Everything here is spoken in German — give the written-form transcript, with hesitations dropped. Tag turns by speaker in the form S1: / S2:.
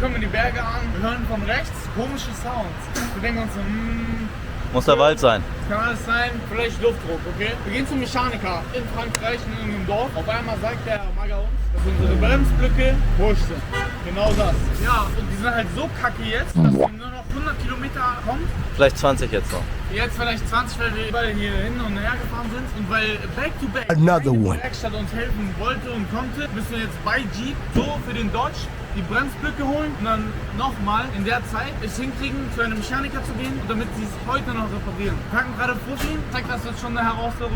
S1: kommen die Berge an, wir hören von rechts komische Sounds. Wir denken uns so,
S2: Muss der Wald sein.
S1: kann alles sein, vielleicht Luftdruck, okay? Wir gehen zum Mechaniker in Frankreich, in irgendeinem Dorf. Auf einmal sagt der Mager uns, dass unsere Bremsblöcke wurscht sind. Genau das. Ja, und die sind halt so kacke jetzt, dass wir nur noch 100 Kilometer kommt.
S2: Vielleicht 20 jetzt noch.
S1: Jetzt vielleicht 20, weil wir überall hier hin und her gefahren sind. Und weil Back-to-Back
S3: Another one.
S1: die Werkstatt uns helfen wollte und konnte, müssen wir jetzt bei Jeep so für den Dodge die Bremsblöcke holen und dann nochmal in der Zeit es hinkriegen, zu einem Mechaniker zu gehen, damit sie es heute noch reparieren. Wir packen gerade Profi, zeigt das jetzt schon eine Herausforderung.